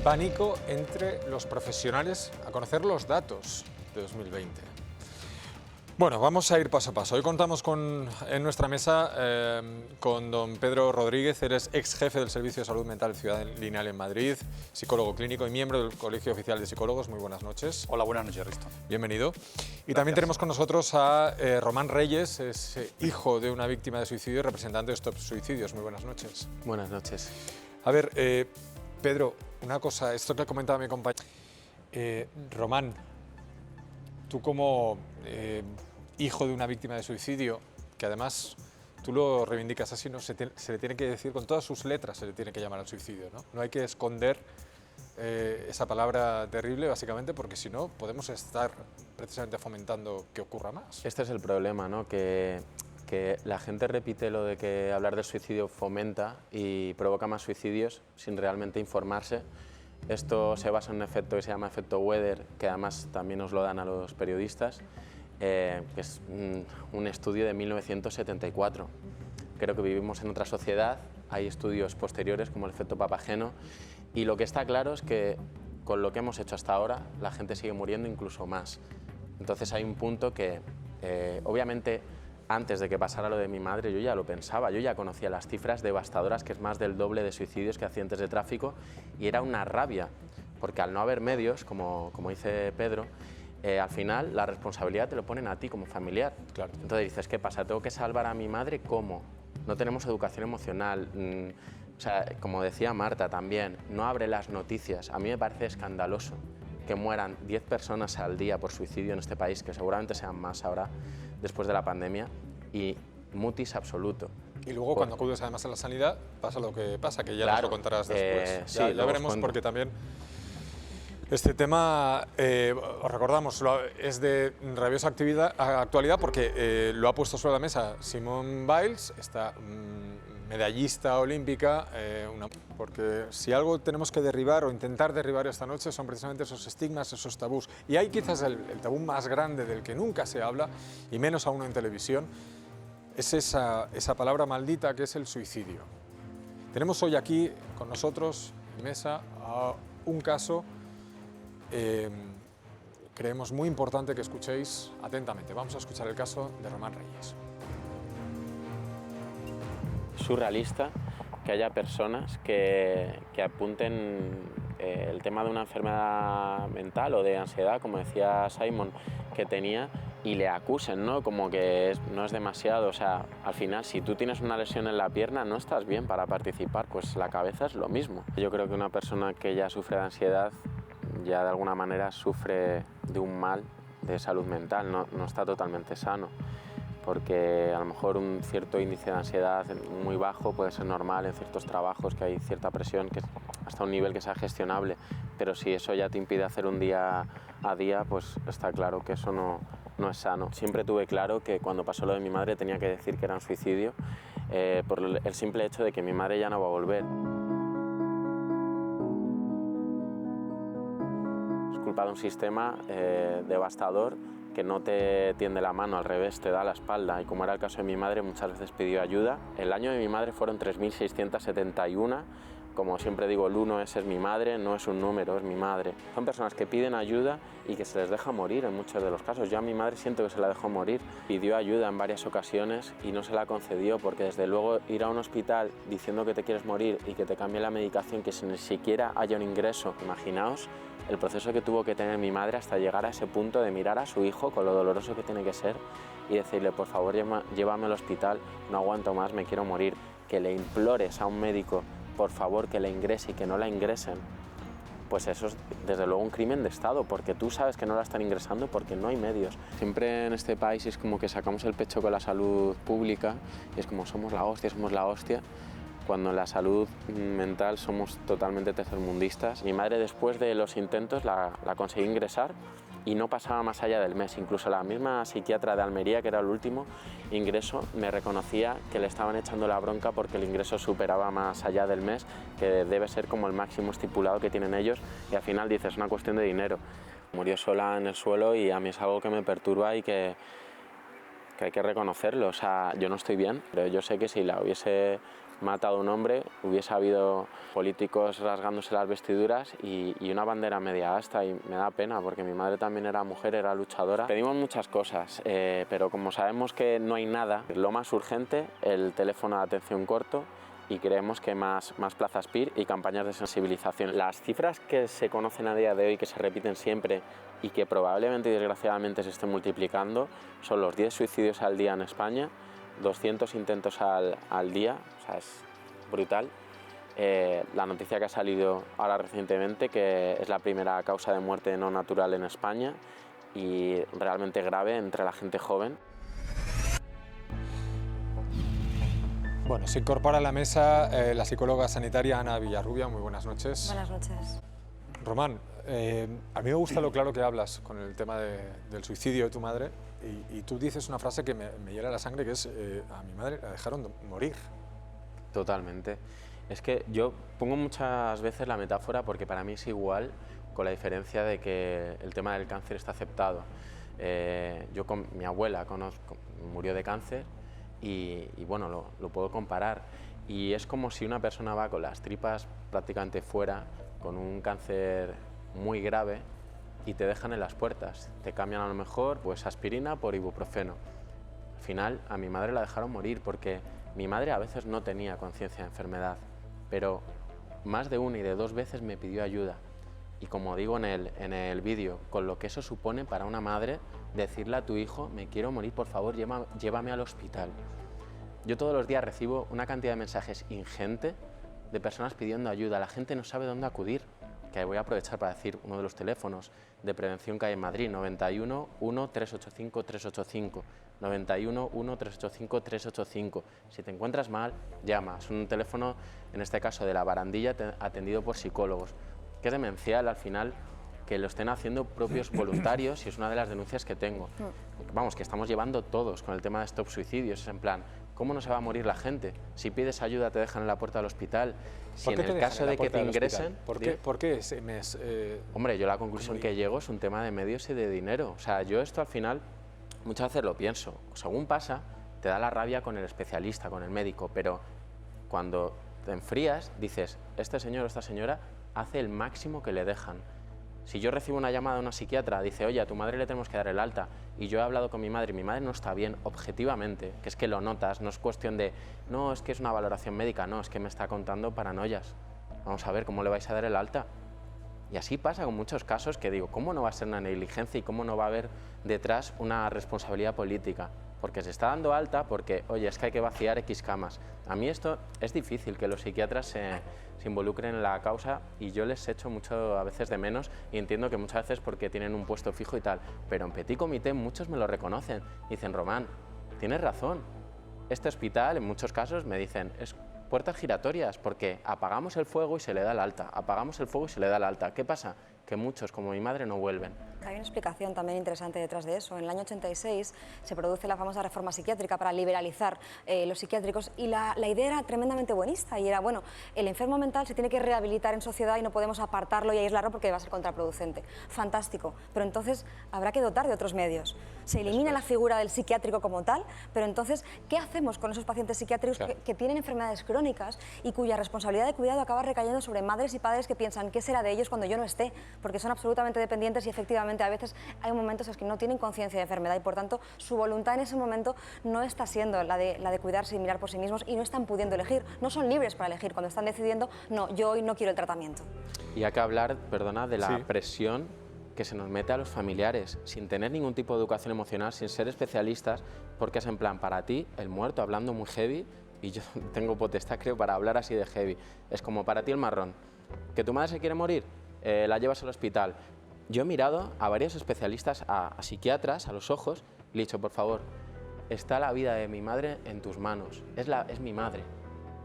Pánico entre los profesionales a conocer los datos de 2020. Bueno, vamos a ir paso a paso. Hoy contamos en nuestra mesa con don Pedro Rodríguez. Eres ex jefe del Servicio de Salud Mental Ciudad Lineal en Madrid, psicólogo clínico y miembro del Colegio Oficial de Psicólogos. Muy buenas noches. Hola, buenas noches, Risto. Bienvenido. Y Gracias. también tenemos con nosotros a Román Reyes, es hijo de una víctima de suicidio y representante de Stop Suicidios. Muy buenas noches. Buenas noches. A ver, Pedro, una cosa, esto que comentaba mi compañero. Román, tú como hijo de una víctima de suicidio, que además tú lo reivindicas así, ¿no? Se le tiene que decir, con todas sus letras se le tiene que llamar al suicidio, ¿no? No hay que esconder esa palabra terrible, básicamente, porque si no podemos estar precisamente fomentando que ocurra más. Este es el problema, ¿no? Que la gente repite lo de que hablar del suicidio fomenta y provoca más suicidios sin realmente informarse. Esto se basa en un efecto que se llama efecto Weather, que además también nos lo dan a los periodistas, que es un estudio de 1974. Creo que vivimos en otra sociedad, hay estudios posteriores como el efecto Papageno, y lo que está claro es que con lo que hemos hecho hasta ahora, la gente sigue muriendo incluso más. Entonces hay un punto que, obviamente, antes de que pasara lo de mi madre, yo ya lo pensaba, yo ya conocía las cifras devastadoras, que es más del doble de suicidios que accidentes de tráfico, y era una rabia, porque al no haber medios, como dice Pedro, al final la responsabilidad te lo ponen a ti como familiar. Claro. Entonces dices, ¿qué pasa? ¿Tengo que salvar a mi madre? ¿Cómo? No tenemos educación emocional. O sea, como decía Marta también, no abre las noticias. A mí me parece escandaloso que mueran 10 personas al día por suicidio en este país, que seguramente sean más ahora, después de la pandemia, y mutis absoluto. Y luego cuando acudes además a la sanidad pasa lo que pasa, que ya nos lo contarás después. Sí, ya veremos, porque también este tema, os recordamos, es de rabiosa actualidad porque lo ha puesto sobre la mesa Simone Biles, esta medallista olímpica, porque si algo tenemos que derribar o intentar derribar esta noche son precisamente esos estigmas, esos tabús. Y hay quizás el tabú más grande del que nunca se habla, y menos aún en televisión, es esa palabra maldita que es el suicidio. Tenemos hoy aquí con nosotros, en mesa, a un caso creemos muy importante que escuchéis atentamente. Vamos a escuchar el caso de Román Reyes. Surrealista que haya personas que apunten el tema de una enfermedad mental o de ansiedad, como decía Simon, que tenía, y le acusen, ¿no? Como que no es demasiado. O sea, al final, si tú tienes una lesión en la pierna, no estás bien para participar, pues la cabeza es lo mismo. Yo creo que una persona que ya sufre de ansiedad ya de alguna manera sufre de un mal de salud mental, no está totalmente sano, porque a lo mejor un cierto índice de ansiedad muy bajo puede ser normal en ciertos trabajos, que hay cierta presión, que hasta un nivel que sea gestionable, pero si eso ya te impide hacer un día a día, pues está claro que eso no es sano. Siempre tuve claro que cuando pasó lo de mi madre tenía que decir que era un suicidio, por el simple hecho de que mi madre ya no va a volver. Culpa de un sistema devastador que no te tiende la mano, al revés, te da la espalda. Y como era el caso de mi madre, muchas veces pidió ayuda. El año de mi madre fueron 3.671. Como siempre digo, el 1 es mi madre, no es un número, es mi madre. Son personas que piden ayuda y que se les deja morir en muchos de los casos. Yo a mi madre siento que se la dejó morir. Pidió ayuda en varias ocasiones y no se la concedió, porque desde luego ir a un hospital diciendo que te quieres morir y que te cambie la medicación, que ni siquiera haya un ingreso, imaginaos el proceso que tuvo que tener mi madre hasta llegar a ese punto de mirar a su hijo con lo doloroso que tiene que ser y decirle, por favor, llévame al hospital, no aguanto más, me quiero morir. Que le implores a un médico, por favor, que la ingrese y que no la ingresen, pues eso es desde luego un crimen de Estado, porque tú sabes que no la están ingresando porque no hay medios. Siempre en este país es como que sacamos el pecho con la salud pública y es como somos la hostia, cuando en la salud mental somos totalmente tercermundistas. Mi madre, después de los intentos, la conseguí ingresar y no pasaba más allá del mes. Incluso la misma psiquiatra de Almería, que era el último ingreso, me reconocía que le estaban echando la bronca porque el ingreso superaba más allá del mes, que debe ser como el máximo estipulado que tienen ellos, y al final dices, es una cuestión de dinero. Murió sola en el suelo y a mí es algo que me perturba y que hay que reconocerlo. O sea, yo no estoy bien, pero yo sé que si la hubiese matado a un hombre, hubiese habido políticos rasgándose las vestiduras y una bandera media asta, y me da pena porque mi madre también era mujer, era luchadora. Pedimos muchas cosas, pero como sabemos que no hay nada, lo más urgente, el teléfono de atención corto, y creemos que más plazas PIR y campañas de sensibilización. Las cifras que se conocen a día de hoy, que se repiten siempre y que probablemente y desgraciadamente se estén multiplicando, son los 10 suicidios al día en España, 200 intentos al día, o sea, es brutal. La noticia que ha salido ahora recientemente, que es la primera causa de muerte no natural en España y realmente grave entre la gente joven. Bueno, se incorpora a la mesa la psicóloga sanitaria Ana Villarrubia. Muy buenas noches. Buenas noches. Román, a mí me gusta lo claro que hablas con el tema del suicidio de tu madre y tú dices una frase que me hiela la sangre, que es a mi madre la dejaron morir. Totalmente. Es que yo pongo muchas veces la metáfora porque para mí es igual, con la diferencia de que el tema del cáncer está aceptado. Yo con mi abuela murió de cáncer y bueno, lo puedo comparar. Y es como si una persona va con las tripas prácticamente fuera, con un cáncer muy grave, y te dejan en las puertas. Te cambian a lo mejor pues aspirina por ibuprofeno. Al final a mi madre la dejaron morir porque mi madre a veces no tenía conciencia de enfermedad, pero más de una y de dos veces me pidió ayuda. Y como digo en el vídeo, con lo que eso supone para una madre, decirle a tu hijo, me quiero morir, por favor, llévame al hospital. Yo todos los días recibo una cantidad de mensajes ingente de personas pidiendo ayuda. La gente no sabe dónde acudir. Que voy a aprovechar para decir uno de los teléfonos de prevención que hay en Madrid, 91 1 385 385, 91 1 385 385. Si te encuentras mal, llama. Es un teléfono, en este caso de la Barandilla, atendido por psicólogos. Que es demencial al final que lo estén haciendo propios voluntarios y es una de las denuncias que tengo. Vamos, que estamos llevando todos con el tema de Stop Suicidios, es en plan, ¿cómo no se va a morir la gente? Si pides ayuda te dejan en la puerta del hospital. Si en el caso de que te ingresen... ¿Por qué Hombre, yo la conclusión que llego es un tema de medios y de dinero. O sea, yo esto al final muchas veces lo pienso. Según pasa, te da la rabia con el especialista, con el médico, pero cuando te enfrías dices, este señor o esta señora hace el máximo que le dejan. Si yo recibo una llamada de una psiquiatra, dice, oye, a tu madre le tenemos que dar el alta, y yo he hablado con mi madre y mi madre no está bien, objetivamente, que es que lo notas, no es cuestión de, no, es que es una valoración médica, no, es que me está contando paranoias. Vamos a ver cómo le vais a dar el alta. Y así pasa con muchos casos que digo, ¿cómo no va a ser una negligencia y cómo no va a haber detrás una responsabilidad política? Porque se está dando alta porque, oye, es que hay que vaciar X camas. A mí esto es difícil que los psiquiatras se involucren en la causa y yo les echo mucho a veces de menos y entiendo que muchas veces porque tienen un puesto fijo y tal, pero en Petit Comité muchos me lo reconocen. Dicen, Román, tienes razón, este hospital en muchos casos me dicen, es puertas giratorias porque apagamos el fuego y se le da el alta, apagamos el fuego y se le da el alta. ¿Qué pasa? Que muchos, como mi madre, no vuelven. Hay una explicación también interesante detrás de eso. En el año 86 se produce la famosa reforma psiquiátrica para liberalizar los psiquiátricos y la idea era tremendamente buenista y era, bueno, el enfermo mental se tiene que rehabilitar en sociedad y no podemos apartarlo y aislarlo porque va a ser contraproducente. Fantástico, pero entonces habrá que dotar de otros medios. Se elimina la figura del psiquiátrico como tal, pero entonces, ¿qué hacemos con esos pacientes psiquiátricos que tienen enfermedades crónicas y cuya responsabilidad de cuidado acaba recayendo sobre madres y padres que piensan qué será de ellos cuando yo no esté? Porque son absolutamente dependientes y efectivamente a veces hay momentos en los que no tienen conciencia de enfermedad y por tanto su voluntad en ese momento no está siendo la de cuidarse y mirar por sí mismos y no están pudiendo elegir, no son libres para elegir cuando están decidiendo, no, yo hoy no quiero el tratamiento. Y hay que hablar, perdona, de la presión que se nos mete a los familiares sin tener ningún tipo de educación emocional, sin ser especialistas, porque es en plan, para ti, el muerto hablando muy heavy, y yo tengo potestad creo para hablar así de heavy, es como para ti el marrón, que tu madre se quiere morir, la llevas al hospital. Yo he mirado a varios especialistas, a psiquiatras, a los ojos, y le he dicho, por favor, está la vida de mi madre en tus manos, es mi madre,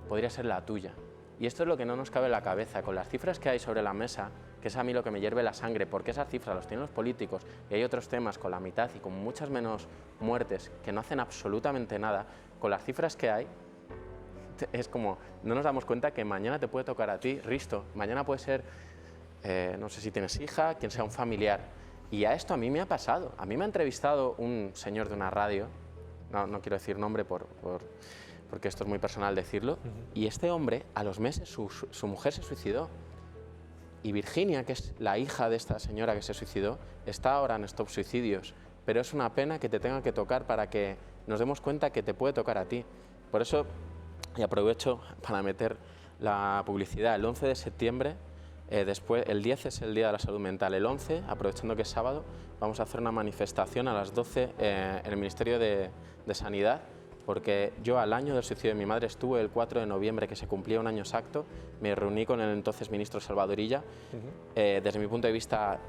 podría ser la tuya. Y esto es lo que no nos cabe en la cabeza, con las cifras que hay sobre la mesa, que es a mí lo que me hierve la sangre, porque esas cifras los tienen los políticos y hay otros temas con la mitad y con muchas menos muertes que no hacen absolutamente nada, con las cifras que hay, es como, no nos damos cuenta que mañana te puede tocar a ti, Risto, mañana puede ser, no sé si tienes hija, quien sea un familiar. Y a esto a mí me ha pasado, a mí me ha entrevistado un señor de una radio, no quiero decir nombre porque esto es muy personal decirlo, y este hombre, a los meses, su mujer se suicidó. Y Virginia, que es la hija de esta señora que se suicidó, está ahora en Stop Suicidios, pero es una pena que te tenga que tocar para que nos demos cuenta que te puede tocar a ti. Por eso, y aprovecho para meter la publicidad, el 11 de septiembre, después, el 10 es el Día de la Salud Mental, el 11, aprovechando que es sábado, vamos a hacer una manifestación a las 12 en el Ministerio de Sanidad, porque yo al año del suicidio de mi madre estuve el 4 de noviembre, que se cumplía un año exacto, me reuní con el entonces ministro Salvadorilla, desde mi punto de vista,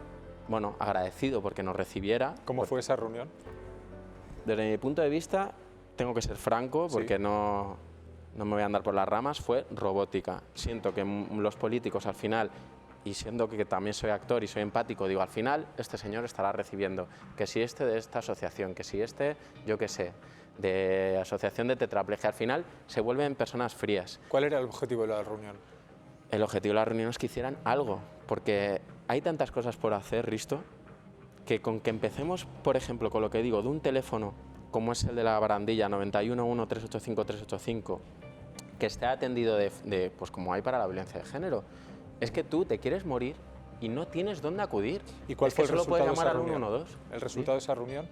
bueno, agradecido porque nos recibiera. ¿Cómo fue esa reunión? Desde mi punto de vista, tengo que ser franco, porque no me voy a andar por las ramas, fue robótica. Siento que los políticos al final, y siendo que también soy actor y soy empático, digo, al final este señor estará recibiendo, que si este de esta asociación, que si este, yo qué sé, de asociación de tetraplegia, al final se vuelven personas frías. ¿Cuál era el objetivo de la reunión? El objetivo de la reunión es que hicieran algo, porque hay tantas cosas por hacer, Risto, que con que empecemos, por ejemplo, con lo que digo, de un teléfono como es el de la barandilla 91 1385 385, que esté atendido pues como hay para la violencia de género. Es que tú te quieres morir y no tienes dónde acudir. ¿Y cuál fue el solo puedes resultado de llamar esa al reunión? 112. ¿El resultado de esa reunión?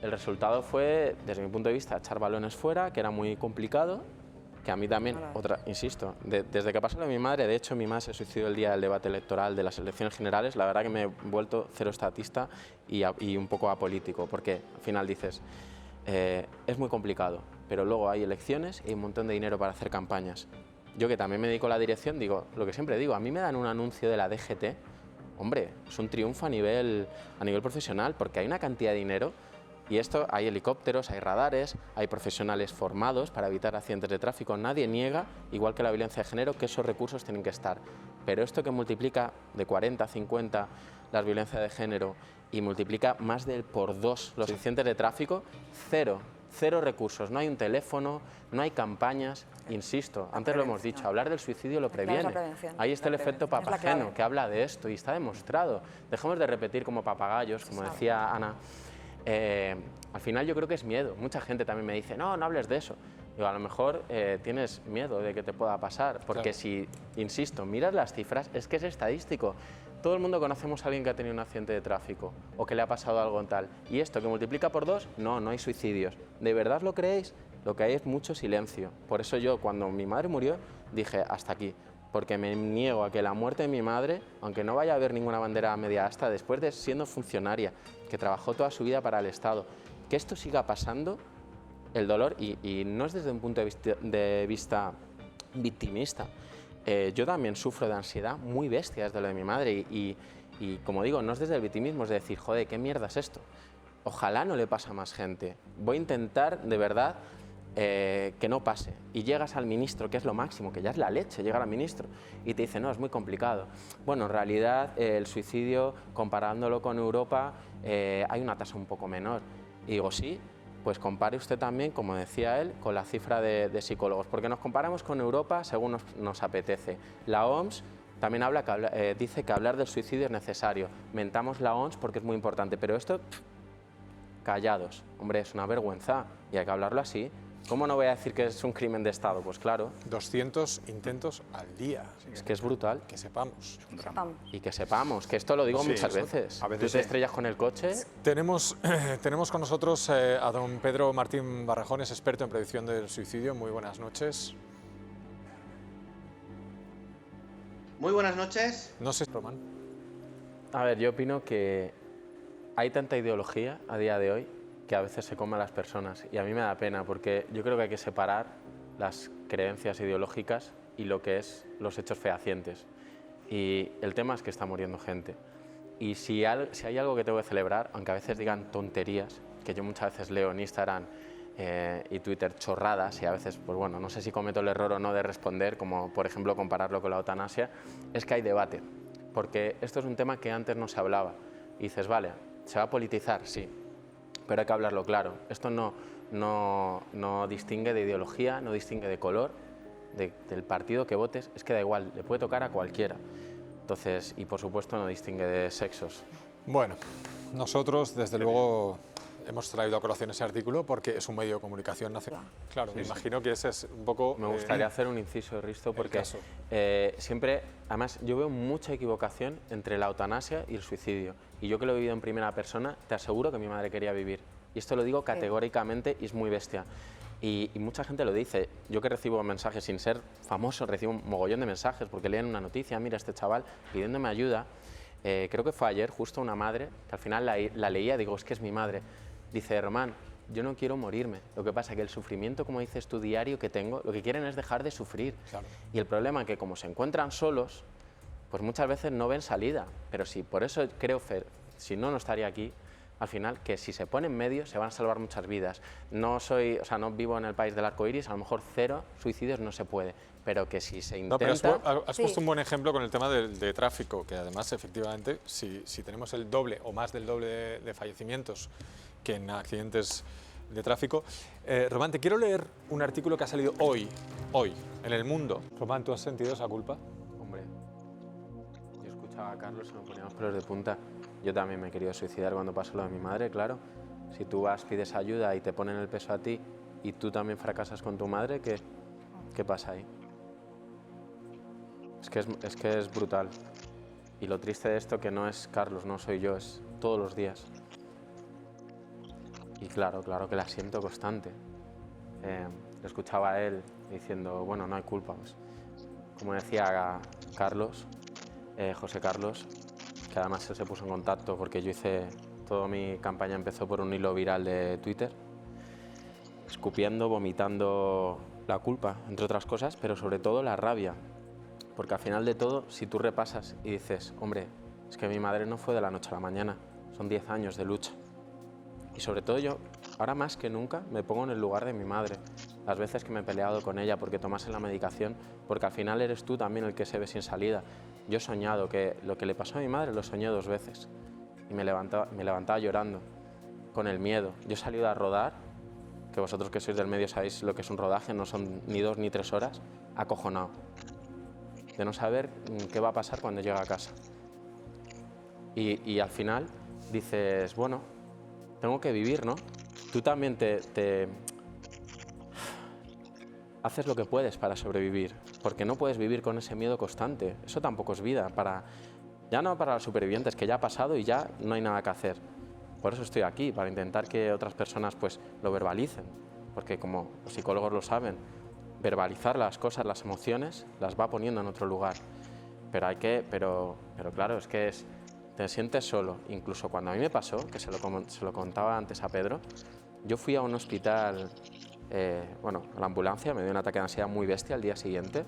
El resultado fue, desde mi punto de vista, echar balones fuera, que era muy complicado, que a mí también, insisto, desde que pasó lo de mi madre, de hecho mi madre se suicidó el día del debate electoral de las elecciones generales, la verdad que me he vuelto cero estatista y un poco apolítico, porque al final dices, es muy complicado, pero luego hay elecciones y hay un montón de dinero para hacer campañas. Yo que también me dedico a la dirección, digo, lo que siempre digo, a mí me dan un anuncio de la DGT, hombre, es un triunfo a nivel profesional, porque hay una cantidad de dinero. Y esto, hay helicópteros, hay radares, hay profesionales formados para evitar accidentes de tráfico. Nadie niega, igual que la violencia de género, que esos recursos tienen que estar. Pero esto que multiplica de 40 a 50 las violencias de género y multiplica más del por 2 los accidentes de tráfico, cero recursos. No hay un teléfono, no hay campañas. Insisto, antes lo hemos dicho, hablar del suicidio lo previene. Ahí está el efecto Papageno, que habla de esto y está demostrado. Dejemos de repetir como papagayos, como decía Ana. Al final yo creo que es miedo. Mucha gente también me dice, no hables de eso. Digo, a lo mejor tienes miedo de que te pueda pasar, porque si, insisto, miras las cifras, es que es estadístico. Todo el mundo conocemos a alguien que ha tenido un accidente de tráfico o que le ha pasado algo en tal. ¿Y esto que multiplica por 2? No hay suicidios. ¿De verdad lo creéis? Lo que hay es mucho silencio. Por eso yo, cuando mi madre murió, dije, hasta aquí. Porque me niego a que la muerte de mi madre, aunque no vaya a haber ninguna bandera media asta, después de siendo funcionaria, que trabajó toda su vida para el Estado, que esto siga pasando, el dolor, y no es desde un punto de vista victimista. Yo también sufro de ansiedad muy bestia desde lo de mi madre y como digo, no es desde el victimismo, es de decir, joder, ¿qué mierda es esto? Ojalá no le pase a más gente. Voy a intentar, de verdad, que no pase. Y llegas al ministro, que es lo máximo, que ya es la leche, llegar al ministro, y te dice, no, es muy complicado. Bueno, en realidad, el suicidio, comparándolo con Europa, hay una tasa un poco menor. Y digo, sí, pues compare usted también, como decía él, con la cifra de psicólogos, porque nos comparamos con Europa según nos apetece. La OMS también dice que hablar del suicidio es necesario. Mentamos la OMS porque es muy importante, pero esto, callados. Hombre, es una vergüenza y hay que hablarlo así. ¿Cómo no voy a decir que es un crimen de Estado? Pues claro. 200 intentos al día. Es que es brutal. Que sepamos. Y que sepamos, que esto lo digo muchas veces. A veces tú te estrellas con el coche. Tenemos con nosotros a don Pedro Martín Barrajón, es experto en prevención del suicidio. Muy buenas noches. Muy buenas noches. No sé, Román. A ver, yo opino que hay tanta ideología a día de hoy que a veces se come a las personas y a mí me da pena porque yo creo que hay que separar las creencias ideológicas y lo que es los hechos fehacientes. Y el tema es que está muriendo gente. Y si hay algo que tengo que celebrar, aunque a veces digan tonterías, que yo muchas veces leo en Instagram y Twitter chorradas y a veces, pues bueno, no sé si cometo el error o no de responder, como por ejemplo compararlo con la eutanasia, es que hay debate. Porque esto es un tema que antes no se hablaba. Y dices, vale, ¿se va a politizar? Sí. Pero hay que hablarlo claro. Esto no distingue de ideología, no distingue de color, del partido que votes. Es que da igual, le puede tocar a cualquiera. Entonces, y por supuesto no distingue de sexos. Bueno, nosotros desde luego hemos traído a colación ese artículo porque es un medio de comunicación nacional. Claro, me imagino que ese es un poco... Me gustaría hacer un inciso, Risto, porque caso. siempre, además, yo veo mucha equivocación entre la eutanasia y el suicidio. Y yo que lo he vivido en primera persona, te aseguro que mi madre quería vivir. Y esto lo digo categóricamente y es muy bestia. Y mucha gente lo dice. Yo que recibo mensajes sin ser famoso, recibo un mogollón de mensajes porque leen una noticia, mira este chaval pidiéndome ayuda. Creo que fue ayer justo una madre, que al final la leía, digo, es que es mi madre. Dice, Román, yo no quiero morirme. Lo que pasa es que el sufrimiento, como dices tú, diario que tengo, lo que quieren es dejar de sufrir. Claro. Y el problema es que como se encuentran solos, pues muchas veces no ven salida. Pero sí, por eso creo, si no, no estaría aquí, al final, que si se ponen medios se van a salvar muchas vidas. No vivo en el país del arco iris, a lo mejor 0 suicidios no se puede, pero que si se intenta... No, pero has puesto un buen ejemplo con el tema de tráfico, que además, efectivamente, si tenemos el doble o más del doble de fallecimientos que en accidentes de tráfico. Román, te quiero leer un artículo que ha salido hoy, en El Mundo. Román, ¿tú has sentido esa culpa? Hombre, yo escuchaba a Carlos y me ponía los pelos de punta. Yo también me he querido suicidar cuando pasó lo de mi madre, claro. Si tú vas, pides ayuda y te ponen el peso a ti y tú también fracasas con tu madre, ¿qué pasa ahí? Es que es brutal. Y lo triste de esto que no es Carlos, no soy yo, es todos los días. Y claro que la siento constante. Lo escuchaba a él diciendo, bueno, no hay culpa. Pues, como decía Carlos, José Carlos, que además él se puso en contacto porque yo hice, toda mi campaña empezó por un hilo viral de Twitter, escupiendo, vomitando la culpa, entre otras cosas, pero sobre todo la rabia. Porque al final de todo, si tú repasas y dices, hombre, es que mi madre no fue de la noche a la mañana, son 10 años de lucha. Y sobre todo yo, ahora más que nunca, me pongo en el lugar de mi madre. Las veces que me he peleado con ella porque tomase la medicación, porque al final eres tú también el que se ve sin salida. Yo he soñado que lo que le pasó a mi madre lo soñé 2 veces. Y me levantaba llorando, con el miedo. Yo he salido a rodar, que vosotros que sois del medio sabéis lo que es un rodaje, no son ni 2 ni 3 horas, acojonado. De no saber qué va a pasar cuando llegue a casa. Y al final dices, bueno, tengo que vivir, ¿no? Tú también te haces lo que puedes para sobrevivir, porque no puedes vivir con ese miedo constante. Eso tampoco es vida, ya no para los supervivientes, que ya ha pasado y ya no hay nada que hacer. Por eso estoy aquí, para intentar que otras personas pues lo verbalicen, porque como los psicólogos lo saben, verbalizar las cosas, las emociones, las va poniendo en otro lugar. Pero claro, es que te sientes solo. Incluso cuando a mí me pasó, que se lo contaba antes a Pedro, yo fui a un hospital, a la ambulancia, me dio un ataque de ansiedad muy bestia al día siguiente.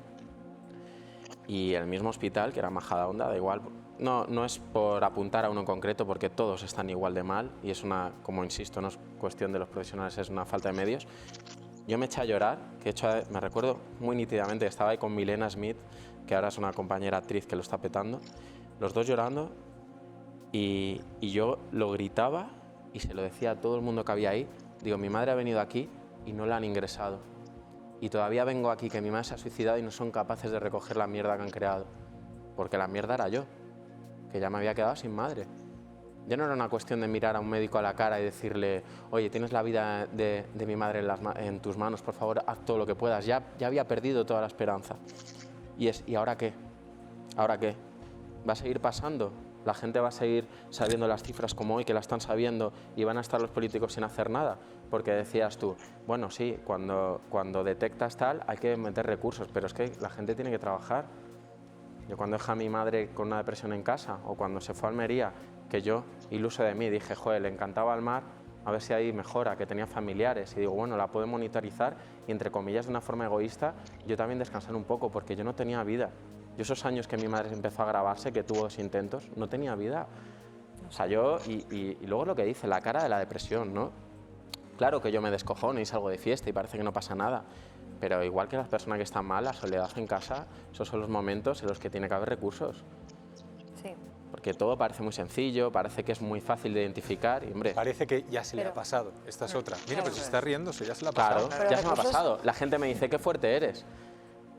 Y el mismo hospital, que era Majadahonda, da igual, no es por apuntar a uno en concreto, porque todos están igual de mal, y es como insisto, no es cuestión de los profesionales, es una falta de medios. Yo me eché a llorar, me recuerdo muy nítidamente, estaba ahí con Milena Smith, que ahora es una compañera actriz que lo está petando, los dos llorando, y yo lo gritaba y se lo decía a todo el mundo que había ahí. Digo, mi madre ha venido aquí y no la han ingresado. Y todavía vengo aquí, que mi madre se ha suicidado y no son capaces de recoger la mierda que han creado. Porque la mierda era yo, que ya me había quedado sin madre. Ya no era una cuestión de mirar a un médico a la cara y decirle, oye, tienes la vida de mi madre en tus manos, por favor, haz todo lo que puedas. Ya había perdido toda la esperanza. ¿Y ahora qué? ¿Ahora qué? ¿Va a seguir pasando? ¿La gente va a seguir sabiendo las cifras como hoy, que la están sabiendo, y van a estar los políticos sin hacer nada? Porque decías tú, bueno, sí, cuando detectas tal hay que meter recursos, pero es que la gente tiene que trabajar. Yo cuando dejé a mi madre con una depresión en casa, o cuando se fue a Almería, que yo, iluso de mí, dije, joder, le encantaba el mar, a ver si ahí mejora, que tenía familiares, y digo, bueno, la puedo monitorizar, y entre comillas, de una forma egoísta, yo también descansar un poco, porque yo no tenía vida. Yo esos años que mi madre empezó a agravarse, que tuvo 2 intentos, no tenía vida. O sea, y luego lo que dice, la cara de la depresión, ¿no? Claro que yo me descojono y salgo de fiesta y parece que no pasa nada, pero igual que las personas que están mal, la soledad en casa, esos son los momentos en los que tiene que haber recursos. Sí. Porque todo parece muy sencillo, parece que es muy fácil de identificar y, hombre... Parece que ya se le ha pasado. Esta es otra. Mira, pero se está riendo, ya se le ha pasado. Claro, ya se me ha pasado. La gente me dice, qué fuerte eres.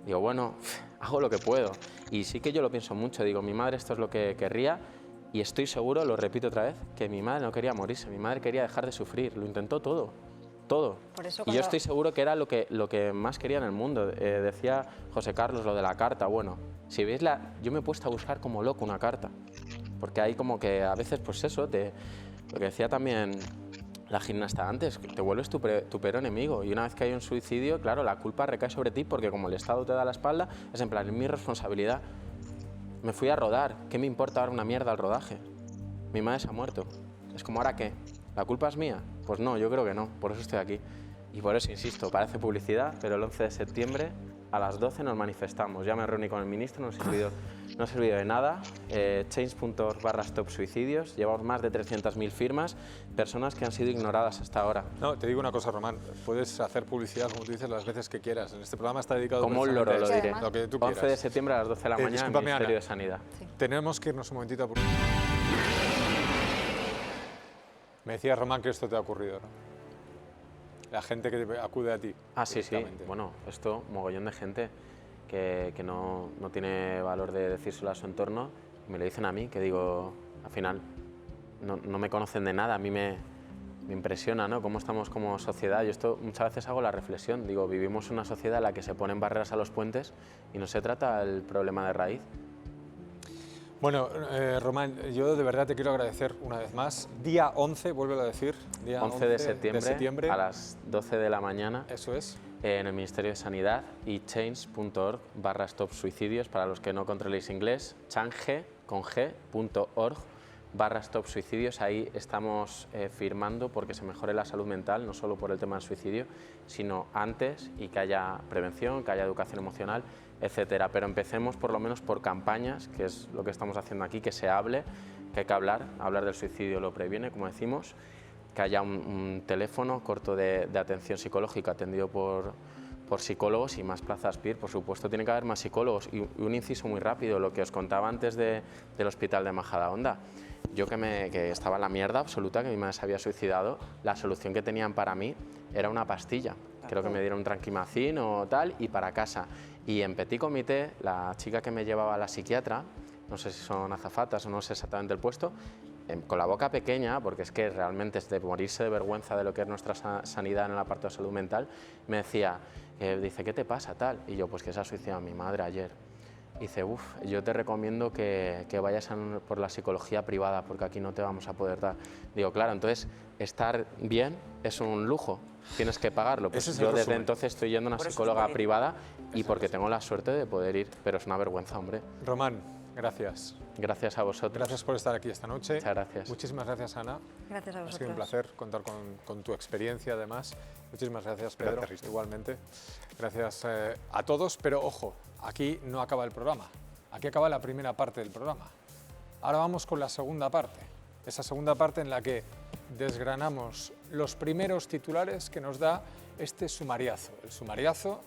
Digo, bueno, hago lo que puedo. Y sí que yo lo pienso mucho. Digo, mi madre esto es lo que querría Y estoy seguro, lo repito otra vez, que mi madre no quería morirse, mi madre quería dejar de sufrir, lo intentó todo, todo. Por eso Y yo cuando- estoy seguro que era lo que más quería en el mundo. Decía José Carlos lo de la carta, bueno, si veis yo me he puesto a buscar como loco una carta, porque hay como que a veces, pues eso, lo que decía también la gimnasta antes, que te vuelves tu peor enemigo, y una vez que hay un suicidio, claro, la culpa recae sobre ti, porque como el Estado te da la espalda, es en plan, es mi responsabilidad. Me fui a rodar, ¿qué me importa ahora una mierda el rodaje? Mi madre se ha muerto. Es como, ¿ahora qué? ¿La culpa es mía? Pues no, yo creo que no, por eso estoy aquí. Y por eso insisto, parece publicidad, pero el 11 de septiembre a las 12 nos manifestamos. Ya me reuní con el ministro, no ha servido de nada. Change.org/stopsuicidios, llevamos más de 300.000 firmas, personas que han sido ignoradas hasta ahora. No, te digo una cosa, Román, puedes hacer publicidad, como tú dices, las veces que quieras. En este programa está dedicado Como un loro lo precisamente diré. a lo que tú 11 de quieras. septiembre a las 12 de la mañana en el discúlpame, Ministerio Ana. de Sanidad. Tenemos que irnos un momentito a... Me decía Román que esto te ha ocurrido, ¿no? La gente que acude a ti. Ah, sí, sí. directamente. Bueno, esto, mogollón de gente que no tiene valor de decírselo a su entorno, me lo dicen a mí, que digo, al final, no me conocen de nada, a mí me impresiona, ¿no?, cómo estamos como sociedad. Yo esto muchas veces hago la reflexión, digo, vivimos una sociedad en la que se ponen barreras a los puentes y no se trata el problema de raíz. Bueno, Román, yo de verdad te quiero agradecer una vez más. Día 11, vuélvelo a decir. Día 11 de septiembre, a las 12 de la mañana. Eso es. En el Ministerio de Sanidad y change.org/stopsuicidios, para los que no controléis inglés, change.org/stopsuicidios. Ahí estamos firmando porque se mejore la salud mental, no solo por el tema del suicidio, sino antes, y que haya prevención, que haya educación emocional, etcétera. Pero empecemos por lo menos por campañas, que es lo que estamos haciendo aquí, que se hable, que hay que hablar del suicidio lo previene, como decimos, que haya un teléfono corto de atención psicológica atendido por psicólogos y más plazas PIR. Por supuesto, tiene que haber más psicólogos. Y un inciso muy rápido, lo que os contaba antes del hospital de Majadahonda. Yo que estaba en la mierda absoluta, que mi madre se había suicidado, la solución que tenían para mí era una pastilla. Creo que me dieron un tranquimacín o tal, y para casa. Y en petit comité, la chica que me llevaba a la psiquiatra, no sé si son azafatas o no sé exactamente el puesto, con la boca pequeña, porque es que realmente es de morirse de vergüenza de lo que es nuestra sanidad en el apartado de salud mental, me decía, dice, ¿qué te pasa tal? Y yo, pues que se ha suicidado mi madre ayer. Y dice, yo te recomiendo que vayas por la psicología privada, porque aquí no te vamos a poder dar. Digo, claro, entonces estar bien es un lujo, tienes que pagarlo. Pues yo desde entonces estoy yendo a una psicóloga privada y porque tengo la suerte de poder ir, pero es una vergüenza, hombre. Román, gracias. Gracias a vosotros. Gracias por estar aquí esta noche. Muchas gracias. Muchísimas gracias, Ana. Gracias a vosotros. Ha sido un placer contar con tu experiencia, además. Muchísimas gracias, Pedro, igualmente. Gracias a todos, pero ojo, aquí no acaba el programa. Aquí acaba la primera parte del programa. Ahora vamos con la segunda parte. Esa segunda parte en la que desgranamos los primeros titulares que nos da este sumariazo. El sumariazo